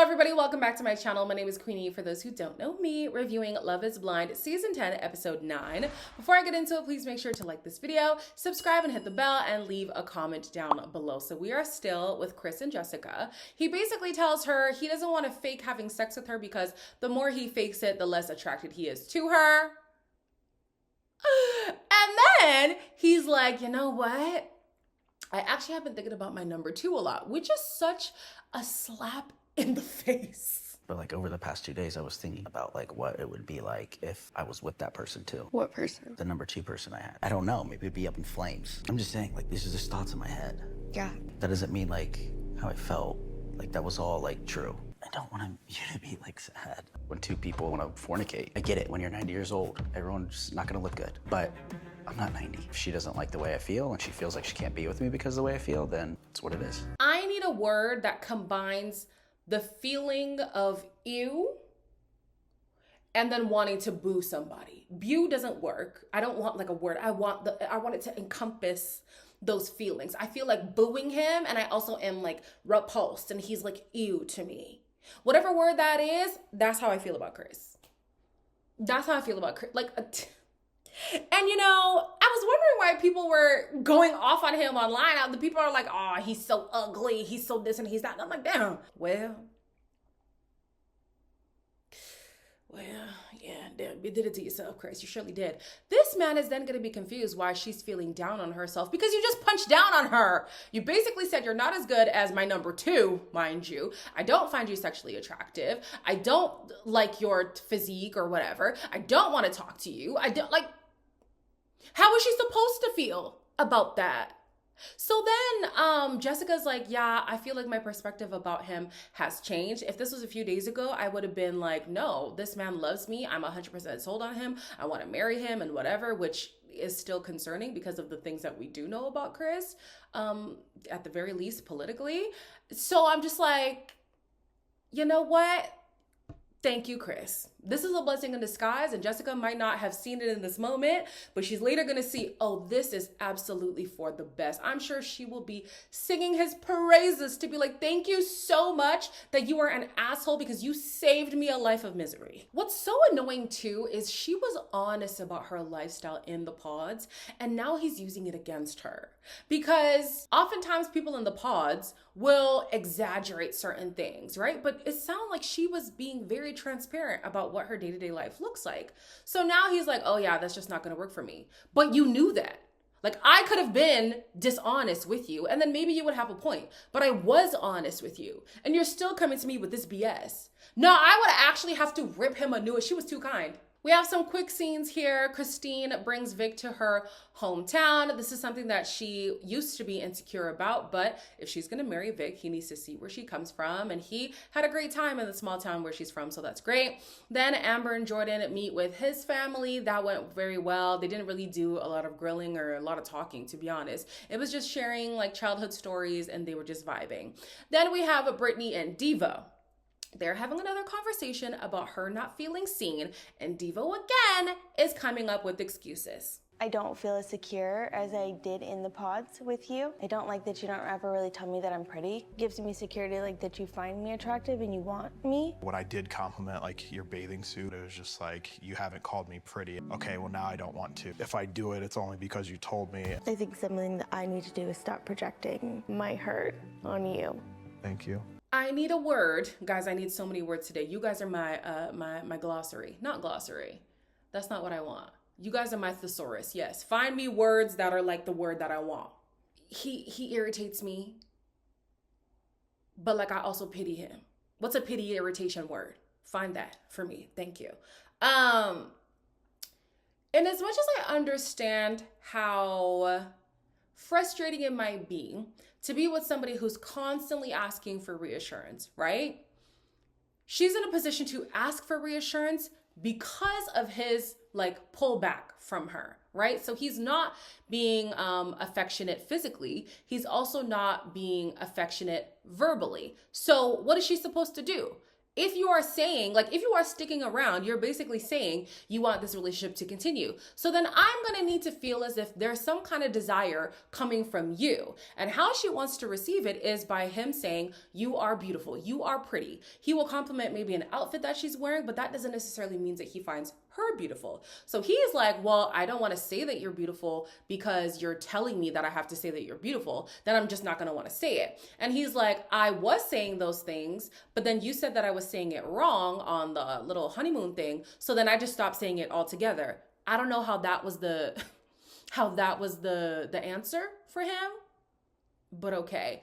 Hello everybody, welcome back to my channel. My name is Queenie. For those who don't know me, reviewing Love is Blind Season 10, Episode 9. Before I get into it, please make sure to like this video, subscribe and hit the bell, and leave a comment down below. So we are still with Chris and Jessica. He basically tells her he doesn't want to fake having sex with her because the more he fakes it, the less attracted he is to her. And then he's like, you know what? I actually have been thinking about my number 2 a lot, which is such a slap in the face. But like over the past 2 days, I was thinking about like what it would be like if I was with that person too. What person? The number 2 person I had. I don't know, maybe it'd be up in flames. I'm just saying, like, these are just thoughts in my head. Yeah. That doesn't mean like how I felt, like that was all like true. I don't want you to be like sad. When 2 people want to fornicate, I get it. When you're 90 years old, everyone's not gonna look good. But I'm not 90. If she doesn't like the way I feel and she feels like she can't be with me because of the way I feel, then it's what it is. I need a word that combines the feeling of ew and then wanting to boo somebody. Boo doesn't work. I don't want like a word. I want it to encompass those feelings. I feel like booing him, and I also am like repulsed, and he's like ew to me. Whatever word that is, that's how I feel about Chris. That's how I feel about Chris. And you know, I was wondering why people were going off on him online. The people are like, oh, he's so ugly, he's so this and he's that. And I'm like, damn. Well, yeah, damn, you did it to yourself, Chris. You surely did. This man is then going to be confused why she's feeling down on herself because you just punched down on her. You basically said you're not as good as my number 2, mind you. I don't find you sexually attractive. I don't like your physique or whatever. I don't want to talk to you. I don't like... How is she supposed to feel about that? So then Jessica's like, yeah, I feel like my perspective about him has changed. If this was a few days ago, I would have been like, no, this man loves me. I'm 100% sold on him. I want to marry him and whatever, which is still concerning because of the things that we do know about Chris, at the very least politically. So I'm just like, you know what? Thank you, Chris. This is a blessing in disguise, and Jessica might not have seen it in this moment, but she's later gonna see, oh, this is absolutely for the best. I'm sure she will be singing his praises to be like, thank you so much that you are an asshole because you saved me a life of misery. What's so annoying too is she was honest about her lifestyle in the pods, and now he's using it against her. Because oftentimes people in the pods will exaggerate certain things, right? But it sounded like she was being very transparent about what her day-to-day life looks like. So now he's like, oh yeah, that's just not gonna work for me. But you knew that. Like, I could have been dishonest with you and then maybe you would have a point, but I was honest with you and you're still coming to me with this BS. No, I would actually have to rip him a new one. She was too kind. We have some quick scenes here. Christine brings Vic to her hometown. This is something that she used to be insecure about, but if she's gonna marry Vic, he needs to see where she comes from, and he had a great time in the small town where she's from, so that's great. Then Amber and Jordan meet with his family. That went very well. They didn't really do a lot of grilling or a lot of talking, to be honest. It was just sharing like childhood stories, and they were just vibing. Then we have Britney and D.Va. They're having another conversation about her not feeling seen, and D.Va again is coming up with excuses. I don't feel as secure as I did in the pods with you. I don't like that you don't ever really tell me that I'm pretty. It gives me security, like that you find me attractive and you want me. When I did compliment like your bathing suit, it was just like, you haven't called me pretty. Okay, well now I don't want to. If I do it, it's only because you told me. I think something that I need to do is stop projecting my hurt on you. Thank you. I need a word. Guys, I need so many words today. You guys are my glossary. Not glossary. That's not what I want. You guys are my thesaurus. Yes. Find me words that are like the word that I want. He irritates me. But like I also pity him. What's a pity irritation word? Find that for me. Thank you. And as much as I understand how frustrating it might be to be with somebody who's constantly asking for reassurance, right? She's in a position to ask for reassurance because of his like pullback from her, right? So he's not being affectionate physically. He's also not being affectionate verbally. So what is she supposed to do? If you are saying, like, if you are sticking around, you're basically saying you want this relationship to continue. So then I'm going to need to feel as if there's some kind of desire coming from you. And how she wants to receive it is by him saying, you are beautiful, you are pretty. He will compliment maybe an outfit that she's wearing, but that doesn't necessarily mean that he finds her beautiful. So he's like, well, I don't want to say that you're beautiful because you're telling me that I have to say that you're beautiful. Then I'm just not going to want to say it. And he's like, I was saying those things, but then you said that I was saying it wrong on the little honeymoon thing. So then I just stopped saying it altogether. I don't know how that was the answer for him, but okay.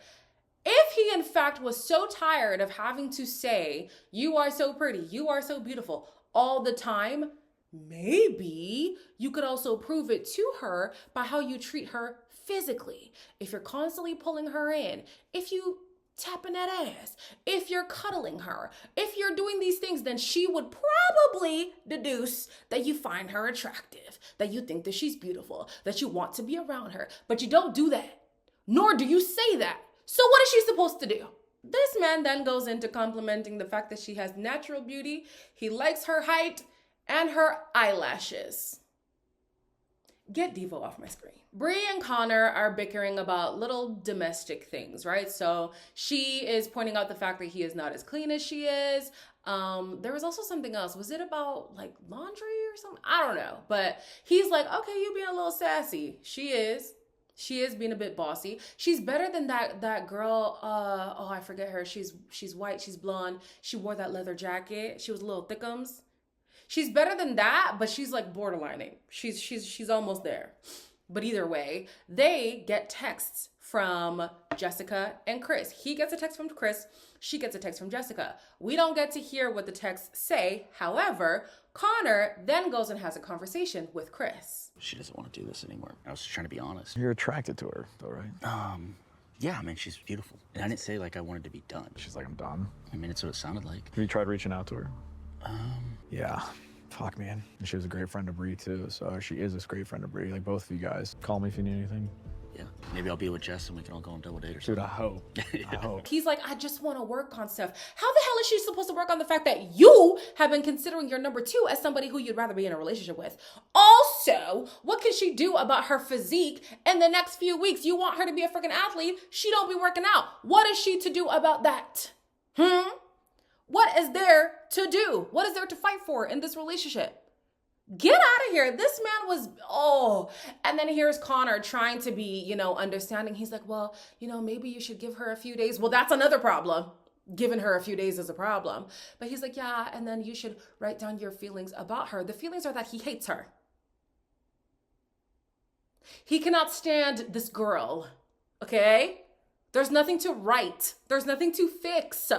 If he in fact was so tired of having to say, you are so pretty, you are so beautiful all the time, maybe you could also prove it to her by how you treat her physically. If you're constantly pulling her in, if you tapping that ass, if you're cuddling her, if you're doing these things, then she would probably deduce that you find her attractive, that you think that she's beautiful, that you want to be around her. But you don't do that, nor do you say that. So what is she supposed to do? This man then goes into complimenting the fact that she has natural beauty. He likes her height and her eyelashes. Get D.Va off my screen. Bree and Connor are bickering about little domestic things, right? So she is pointing out the fact that he is not as clean as she is. There was also something else. Was it about like laundry or something? I don't know. But he's like, okay, you being a little sassy. She is being a bit bossy. She's better than that girl. I forget her. She's white. She's blonde. She wore that leather jacket. She was a little thickums. She's better than that, but she's like borderlining. She's almost there. But either way, they get texts from Jessica and Chris. He gets a text from Chris. She gets a text from Jessica. We don't get to hear what the texts say. However, Connor then goes and has a conversation with Chris. She doesn't want to do this anymore. I was just trying to be honest. You're attracted to her, though, right? Yeah, I mean, she's beautiful. And I didn't say like I wanted to be done. She's like, I'm done. I mean, it's what it sounded like. Have you tried reaching out to her? Yeah. Fuck, man. And she was a great friend of Bree, too. So she is a great friend of Bree. Like, both of you guys. Call me if you need anything. Yeah, maybe I'll be with Jess and we can all go on double date or something. Dude, I hope. I hope. He's like, I just want to work on stuff. How the hell is she supposed to work on the fact that you have been considering your number two as somebody who you'd rather be in a relationship with? Also, what can she do about her physique in the next few weeks? You want her to be a freaking athlete. She don't be working out. What is she to do about that? What is there to do? What is there to fight for in this relationship? Get out of here. This man was, and then here's Connor trying to be, understanding. He's like, well, maybe you should give her a few days. Well, that's another problem. Giving her a few days is a problem. But he's like, yeah, and then you should write down your feelings about her. The feelings are that he hates her. He cannot stand this girl, okay? There's nothing to write. There's nothing to fix.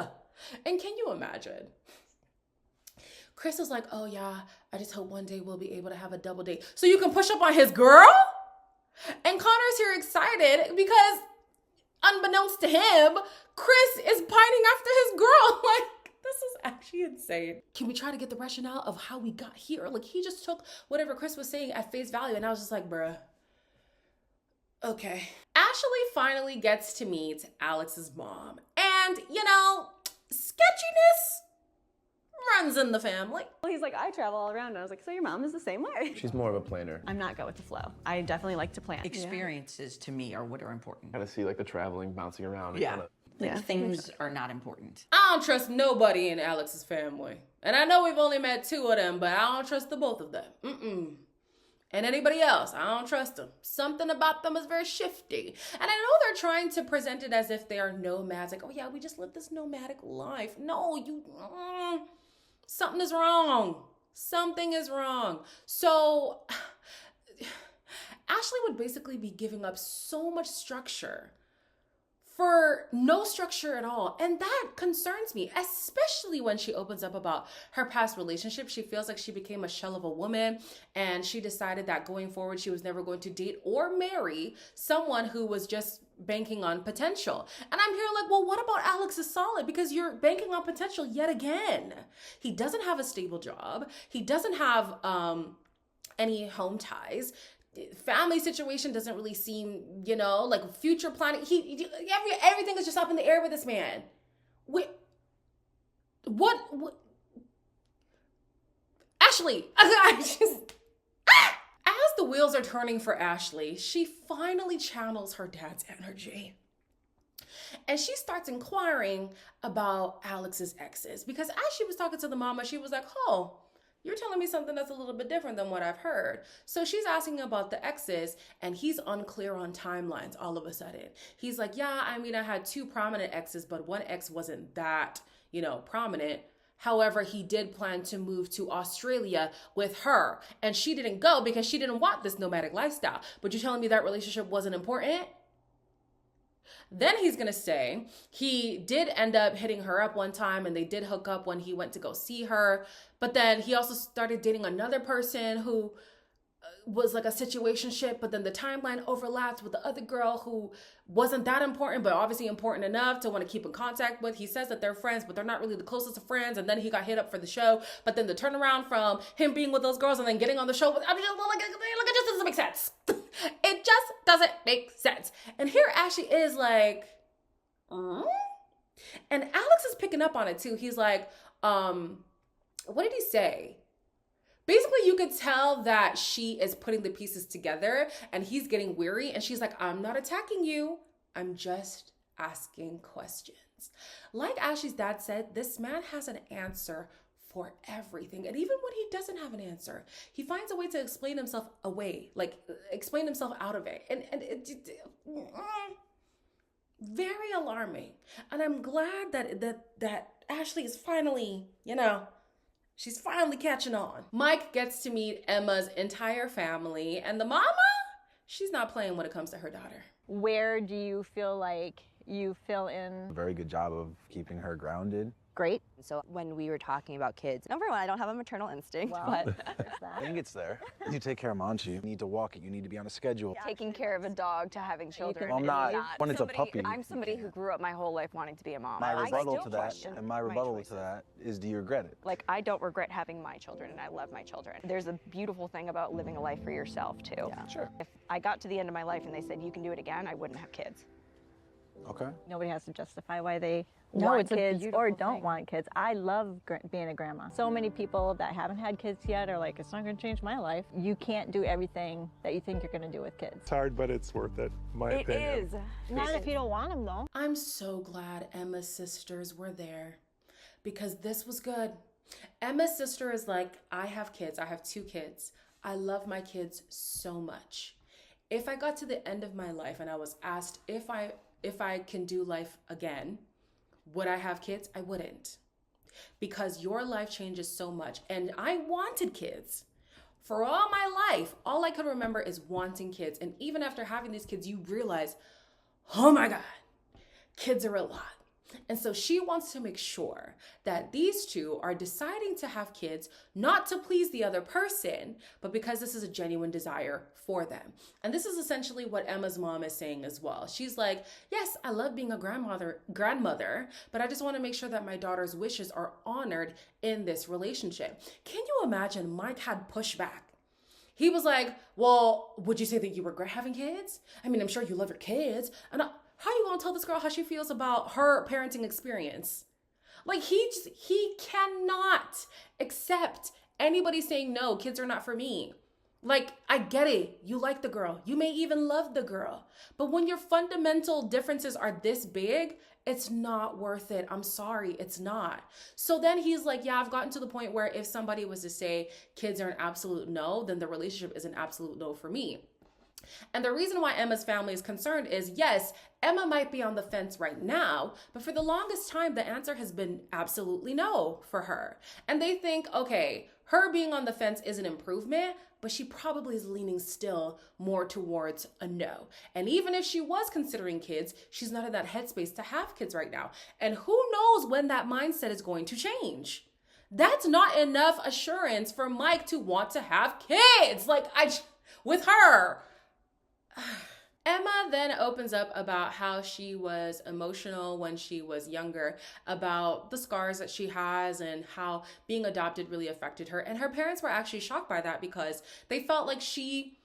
And can you imagine? Chris is like, oh yeah, I just hope one day we'll be able to have a double date so you can push up on his girl? And Connor's here excited because unbeknownst to him, Chris is pining after his girl. Like, this is actually insane. Can we try to get the rationale of how we got here? Like, he just took whatever Chris was saying at face value and I was just like, bruh. Okay. Ashley finally gets to meet Alex's mom. And, sketchiness runs in the family. Well, he's like, I travel all around. And I was like, so your mom is the same way? She's more of a planner. I'm not go with the flow. I definitely like to plan. Experiences to me are what are important. Kind of see like the traveling, bouncing around. And Yeah. kinda... Yeah. Things are not important. I don't trust nobody in Alex's family. And I know we've only met two of them, but I don't trust the both of them. And anybody else, I don't trust them. Something about them is very shifty. And I know they're trying to present it as if they are nomads. Like, oh yeah, we just live this nomadic life. No, something is wrong. Something is wrong. So Ashley would basically be giving up so much structure for no structure at all. And that concerns me, especially when she opens up about her past relationship. She feels like she became a shell of a woman and she decided that going forward, she was never going to date or marry someone who was just banking on potential. And I'm here like, well, what about Alex is solid? Because you're banking on potential yet again. He doesn't have a stable job. He doesn't have any home ties. Family situation doesn't really seem, like future planning. Everything is just up in the air with this man. What what? Ashley, I just... As the wheels are turning for Ashley, she finally channels her dad's energy. And she starts inquiring about Alex's exes, because as she was talking to the mama, she was like, oh, you're telling me something that's a little bit different than what I've heard. So she's asking about the exes, and he's unclear on timelines all of a sudden. He's like, yeah, I mean, I had 2 prominent exes, but one ex wasn't that, prominent. However, he did plan to move to Australia with her, and she didn't go because she didn't want this nomadic lifestyle. But you're telling me that relationship wasn't important? Then he's going to say he did end up hitting her up one time, and they did hook up when he went to go see her. But then he also started dating another person who was like a situationship, but then the timeline overlapped with the other girl who wasn't that important, but obviously important enough to want to keep in contact with. He says that they're friends, but they're not really the closest of friends. And then he got hit up for the show. But then the turnaround from him being with those girls and then getting on the show, it just doesn't make sense. It just doesn't make sense. And here Ashley is like, and Alex is picking up on it too. He's like, what did he say? Basically, you could tell that she is putting the pieces together and he's getting weary. And she's like, I'm not attacking you. I'm just asking questions. Like Ashley's dad said, this man has an answer for everything. And even when he doesn't have an answer, he finds a way to explain himself away, like explain himself out of it. And very alarming. And I'm glad that Ashley is finally, she's finally catching on. Mike gets to meet Emma's entire family, and the mama, she's not playing when it comes to her daughter. Where do you feel like you fill in? A very good job of keeping her grounded. Great. So when we were talking about kids, number one, I don't have a maternal instinct, but I think it's there. You take care of Monchi. You need to walk it. You need to be on a schedule. taking care of a dog to having children. Well, I'm not. When it's a puppy. I'm somebody who grew up my whole life wanting to be a mom. My rebuttal still to that, question and my rebuttal to that is, do you regret it? Like, I don't regret having my children, and I love my children. There's a beautiful thing about living a life for yourself, too. Yeah. Sure. If I got to the end of my life and they said, you can do it again, I wouldn't have kids. Okay. Nobody has to justify why they No, want it's a kids beautiful or don't thing. want kids. I love being a grandma. So many people that haven't had kids yet are like, it's not going to change my life. You can't do everything that you think you're going to do with kids. It's hard, but it's worth it, my It opinion. is. Not if you don't want them, though. I'm so glad Emma's sisters were there because this was good. Emma's sister is like, I have kids. I have 2 kids. I love my kids so much. If I got to the end of my life and I was asked if I can do life again, would I have kids? I wouldn't. Because your life changes so much. And I wanted kids. For all my life, all I could remember is wanting kids. And even after having these kids, you realize, oh my God, kids are a lot. And so she wants to make sure that these 2 are deciding to have kids, not to please the other person, but because this is a genuine desire for them. And this is essentially what Emma's mom is saying as well. She's like, yes, I love being a grandmother, but I just want to make sure that my daughter's wishes are honored in this relationship. Can you imagine Mike had pushback? He was like, well, would you say that you regret having kids? I mean, I'm sure you love your kids. And how you gonna tell this girl how she feels about her parenting experience? Like, he cannot accept anybody saying, no, kids are not for me. Like, I get it. You like the girl. You may even love the girl. But when your fundamental differences are this big, it's not worth it. I'm sorry, it's not. So then he's like, yeah, I've gotten to the point where if somebody was to say kids are an absolute no, then the relationship is an absolute no for me. And the reason why Emma's family is concerned is, yes, Emma might be on the fence right now, but for the longest time, the answer has been absolutely no for her. And they think, okay, her being on the fence is an improvement, but she probably is leaning still more towards a no. And even if she was considering kids, she's not in that headspace to have kids right now. And who knows when that mindset is going to change? That's not enough assurance for Mike to want to have kids. With her. Emma then opens up about how she was emotional when she was younger, about the scars that she has and how being adopted really affected her. And her parents were actually shocked by that because they felt like she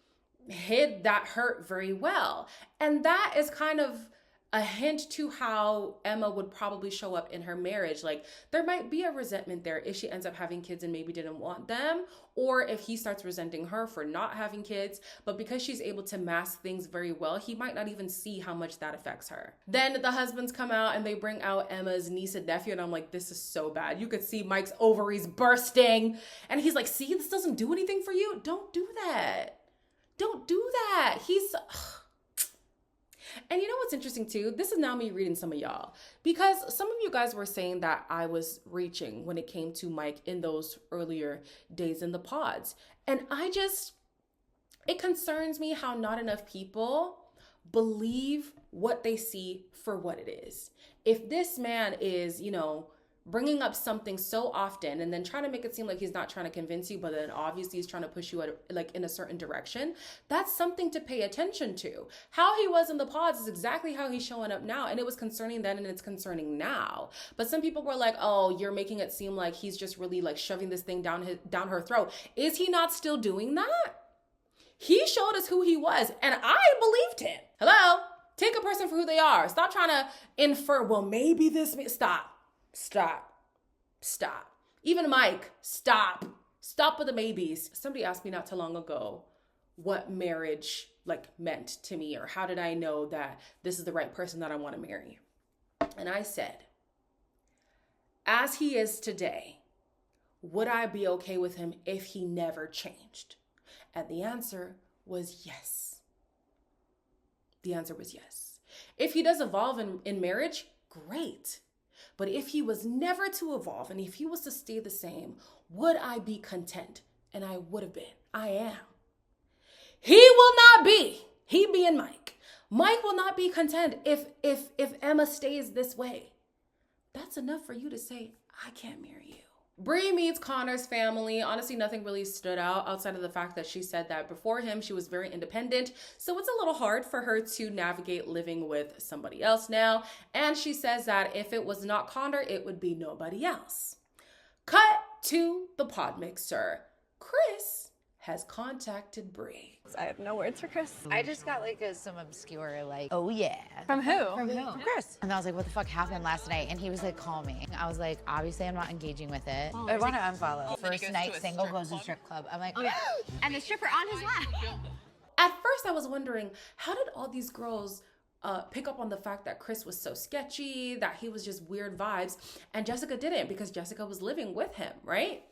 hid that hurt very well. And that is kind of a hint to how Emma would probably show up in her marriage. Like, there might be a resentment there if she ends up having kids and maybe didn't want them, or if he starts resenting her for not having kids. But because she's able to mask things very well, he might not even see how much that affects her. Then the husbands come out and they bring out Emma's niece and nephew, and I'm like, this is so bad. You could see Mike's ovaries bursting, and he's like, see, this doesn't do anything for you. Don't do that. Don't do that. And you know what's interesting too? This is now me reading some of y'all, because some of you guys were saying that I was reaching when it came to Mike in those earlier days in the pods. And it concerns me how not enough people believe what they see for what it is. If this man is, bringing up something so often and then trying to make it seem like he's not trying to convince you, but then obviously he's trying to push you in a certain direction, that's something to pay attention to. How he was in the pods is exactly how he's showing up now, and it was concerning then and it's concerning now. But some people were like, oh, you're making it seem like he's just really like shoving this thing down her throat. Is he not still doing that? He showed us who he was, and I believed him. Hello? Take a person for who they are. Stop trying to infer, well, maybe this, Stop. Even Mike, stop with the maybes. Somebody asked me not too long ago what marriage meant to me, or how did I know that this is the right person that I want to marry? And I said, as he is today, would I be okay with him if he never changed? And the answer was yes. The answer was yes. If he does evolve in marriage, great. But if he was never to evolve and if he was to stay the same, would I be content? And I would have been. I am. He will not be. He being Mike. Mike will not be content if Emma stays this way. That's enough for you to say, I can't marry you. Bree meets Connor's family. Honestly, nothing really stood out outside of the fact that she said that before him, she was very independent. So it's a little hard for her to navigate living with somebody else now. And she says that if it was not Connor, it would be nobody else. Cut to the pod mixer. Chris has contacted Bree. I have no words for Chris. I just got some obscure oh yeah. From who? From Chris. And I was like, what the fuck happened last night? And he was like, call me. I was like, obviously I'm not engaging with it. Oh, I want to unfollow. First night single goes to strip club. I'm like, oh yeah. And the stripper on his lap. At first I was wondering, how did all these girls pick up on the fact that Chris was so sketchy, that he was just weird vibes, and Jessica didn't, because Jessica was living with him, right?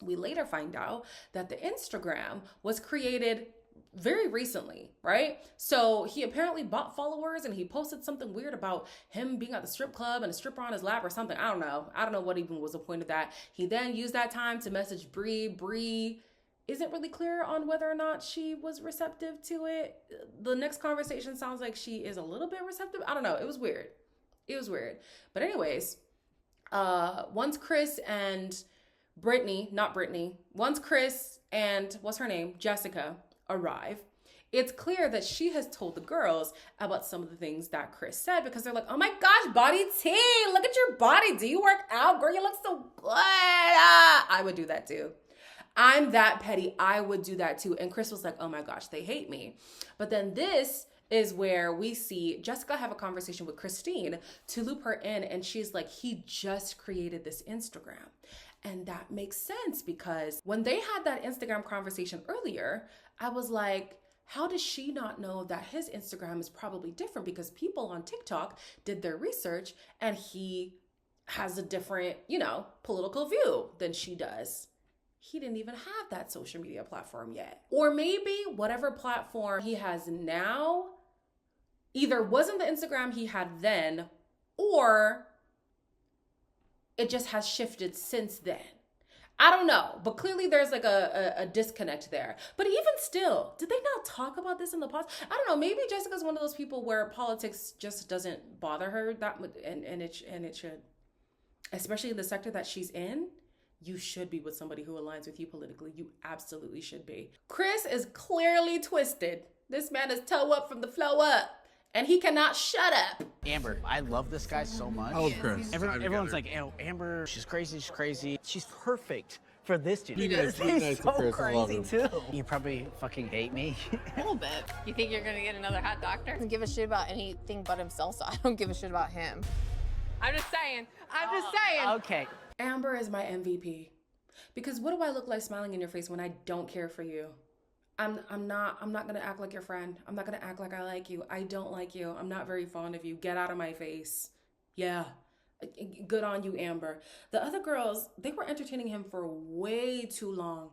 We later find out that the Instagram was created very recently, right? So he apparently bought followers and he posted something weird about him being at the strip club and a stripper on his lap or something. I don't know what even was the point of that. He then used that time to message Bree. Bree isn't really clear on whether or not she was receptive to it. The next conversation sounds like she is a little bit receptive. I don't know. It was weird. But anyways, once Chris and what's her name, Jessica, arrive, it's clear that she has told the girls about some of the things that Chris said, because they're like, oh my gosh, body T, look at your body. Do you work out? Girl, you look so good. I would do that too. I'm that petty. I would do that too. And Chris was like, oh my gosh, they hate me. But then this is where we see Jessica have a conversation with Christine to loop her in. And she's like, he just created this Instagram. And that makes sense, because when they had that Instagram conversation earlier, I was like, how does she not know that his Instagram is probably different? Because people on TikTok did their research and he has a different, political view than she does. He didn't even have that social media platform yet. Or maybe whatever platform he has now either wasn't the Instagram he had then, or it just has shifted since then. I don't know, but clearly there's a disconnect there. But even still, did they not talk about this in the past? I don't know, maybe Jessica's one of those people where politics just doesn't bother her that much, and it should. Especially in the sector that she's in, you should be with somebody who aligns with you politically. You absolutely should be. Chris is clearly twisted. This man is toe up from the flow up. And he cannot shut up. Amber, I love this guy so much. I love Chris. Everyone's like, oh, Amber, she's crazy. She's perfect for this dude. He's so crazy too. You probably fucking hate me. A little bit. You think you're gonna get another hot doctor? Doesn't give a shit about anything but himself, so I don't give a shit about him. I'm just saying. Okay. Amber is my MVP. Because what do I look like smiling in your face when I don't care for you? I'm not gonna act like your friend. I'm not gonna act like I like you. I don't like you. I'm not very fond of you. Get out of my face. Yeah. Good on you, Amber. The other girls, they were entertaining him for way too long.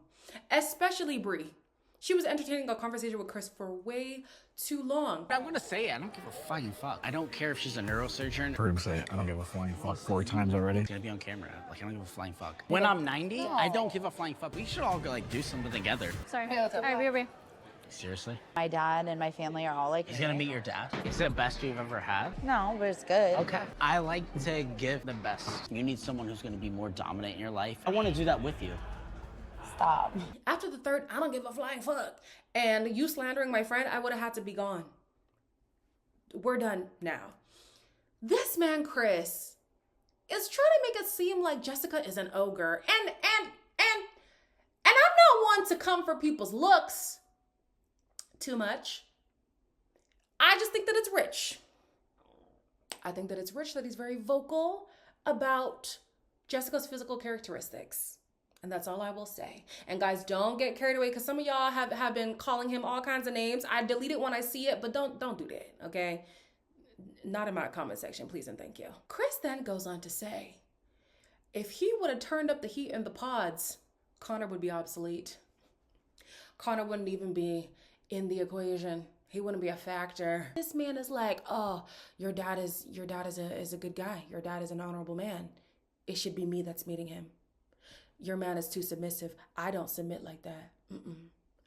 Especially Brie. She was entertaining a conversation with Chris for way too long. I'm gonna say it. I don't give a flying fuck. I don't care if she's a neurosurgeon. Heard him say it. I don't give a flying fuck 4 times already. It's gonna be on camera. Like, I don't give a flying fuck. When I'm 90, I don't give a flying fuck. We should all go, like, do something together. Sorry. All right, we're Seriously? My dad and my family are all like, He's gonna meet your dad? Is it the best you've ever had? no, but it's good. Okay. I like to give the best. You need someone who's gonna be more dominant in your life. I wanna do that with you. Stop. After the third, I don't give a flying fuck, and you slandering my friend, I would have had to be gone. We're done now. This man, Chris, is trying to make it seem like Jessica is an ogre. And I'm not one to come for people's looks too much. I just think that it's rich. I think that it's rich that he's very vocal about Jessica's physical characteristics. And that's all I will say. And guys, don't get carried away, because some of y'all have been calling him all kinds of names. I delete it when I see it, but don't do that, okay? Not in my comment section, please and thank you. Chris then goes on to say, if he would have turned up the heat in the pods, Connor would be obsolete. Connor wouldn't even be in the equation. He wouldn't be a factor. This man is like, oh, your dad is a good guy. Your dad is an honorable man. It should be me that's meeting him. Your man is too submissive. I don't submit like that.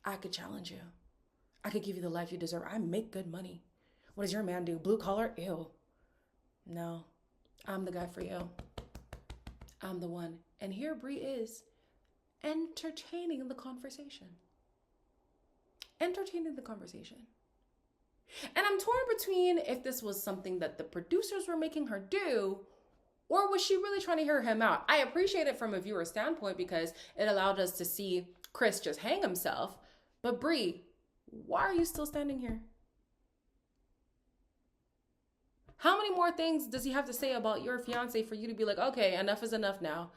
I could challenge you. I could give you the life you deserve. I make good money. What does your man do? Blue collar? Ew. No, I'm the guy for you. I'm the one. And here Brie is entertaining the conversation. Entertaining the conversation. And I'm torn between if this was something that the producers were making her do, or was she really trying to hear him out? I appreciate it from a viewer standpoint because it allowed us to see Chris just hang himself. But Brie, why are you still standing here? How many more things does he have to say about your fiance for you to be like, okay, enough is enough now?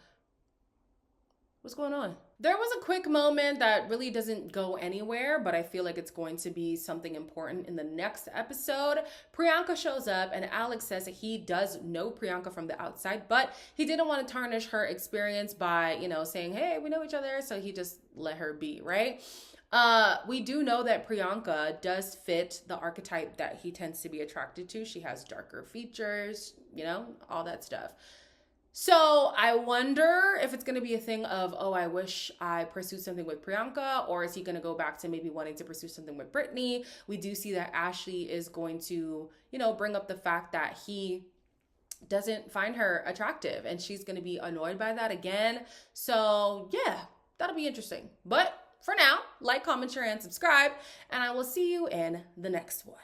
What's going on? There was a quick moment that really doesn't go anywhere, but I feel like it's going to be something important in the next episode. Priyanka shows up and Alex says that he does know Priyanka from the outside, but he didn't want to tarnish her experience by, saying, hey, we know each other. So he just let her be, right? We do know that Priyanka does fit the archetype that he tends to be attracted to. She has darker features, all that stuff. So I wonder if it's going to be a thing of, oh, I wish I pursued something with Priyanka, or is he going to go back to maybe wanting to pursue something with Britney? We do see that Ashley is going to, bring up the fact that he doesn't find her attractive, and she's going to be annoyed by that again. So yeah, that'll be interesting. But for now, like, comment, share, and subscribe, and I will see you in the next one.